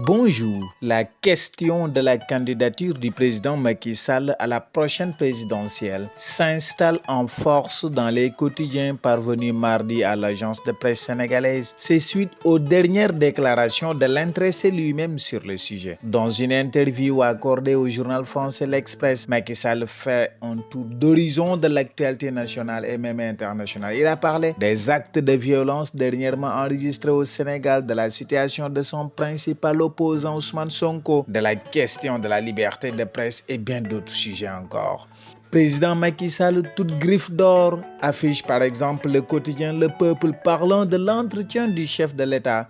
Bonjour. La question de la candidature du président Macky Sall à la prochaine présidentielle s'installe en force dans les quotidiens parvenus mardi à l'agence de presse sénégalaise. C'est suite aux dernières déclarations de l'intéressé lui-même sur le sujet. Dans une interview accordée au journal français L'Express, Macky Sall fait un tour d'horizon de l'actualité nationale et même internationale. Il a parlé des actes de violence dernièrement enregistrés au Sénégal, de la situation de son principal opposant Ousmane Sonko, de la question de la liberté de presse et bien d'autres sujets encore. Président Macky Sall, toute griffe d'or, affiche par exemple le quotidien Le Peuple parlant de l'entretien du chef de l'État,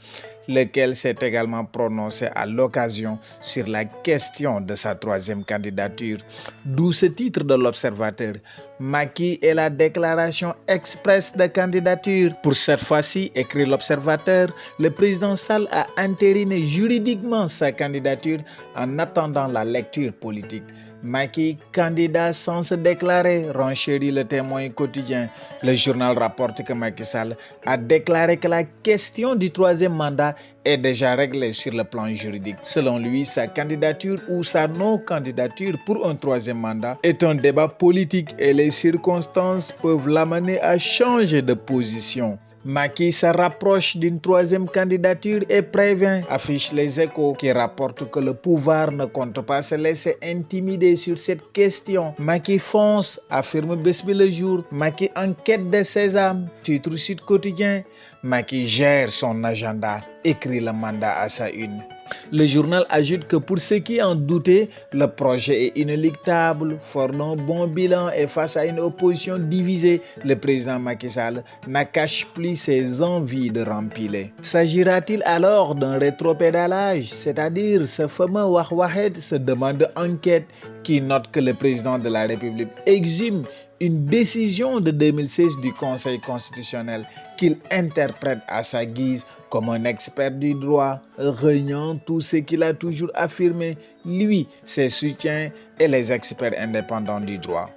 lequel s'est également prononcé à l'occasion sur la question de sa troisième candidature. D'où ce titre de l'Observateur, Macky et la déclaration express de candidature. Pour cette fois-ci, écrit l'Observateur, le président Sall a entériné juridiquement sa candidature en attendant la lecture politique. Macky, candidat sans se déclarer, renchérit le Témoin quotidien. Le journal rapporte que Macky Sall a déclaré que la question du troisième mandat est déjà réglée sur le plan juridique. Selon lui, sa candidature ou sa non-candidature pour un troisième mandat est un débat politique et les circonstances peuvent l'amener à changer de position. Macky se rapproche d'une troisième candidature et prévient, affiche Les Échos, qui rapporte que le pouvoir ne compte pas se laisser intimider sur cette question. Macky fonce, affirme Besbi Le Jour. Macky en quête de sésame, titre Sud Quotidien. Macky gère son agenda, écrit Le Mandat à sa une. Le journal ajoute que pour ceux qui en doutaient, le projet est inéluctable, forme un bon bilan et face à une opposition divisée, le président Macky Sall n'acache plus ses envies de rempiler. S'agira-t-il alors d'un rétropédalage, c'est-à-dire ce fameux Wah-Wahed, se demande enquête qui note que le président de la République exhume une décision de 2016 du Conseil constitutionnel qu'il interprète à sa guise comme un expert du droit, reniant tout ce qu'il a toujours affirmé, lui, ses soutiens et les experts indépendants du droit.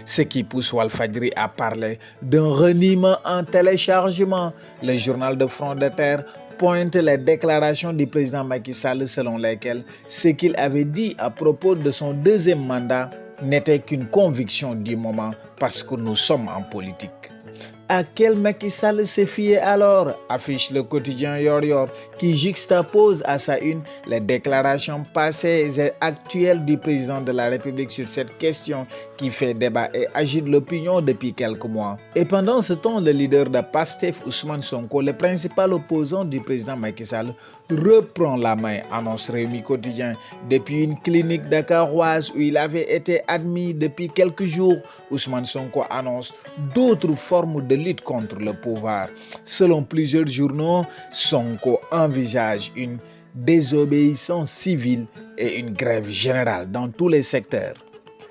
Ce qui pousse Walfadjri à parler d'un reniement en téléchargement. Le journal de Front de Terre pointe les déclarations du président Macky Sall selon lesquelles ce qu'il avait dit à propos de son deuxième mandat n'était qu'une conviction du moment parce que nous sommes en politique. À quel Macky Sall se fier alors, affiche le quotidien Yor qui juxtapose à sa une les déclarations passées et actuelles du président de la République sur cette question qui fait débat et agite l'opinion depuis quelques mois. Et pendant ce temps, le leader de PASTEF, Ousmane Sonko, le principal opposant du président Macky Sall, reprend la main, annonce Rewmi Quotidien, depuis une clinique dakaroise où il avait été admis depuis quelques jours. Ousmane Sonko annonce d'autres formes de lutte contre le pouvoir. Selon plusieurs journaux, Sonko envisage une désobéissance civile et une grève générale dans tous les secteurs.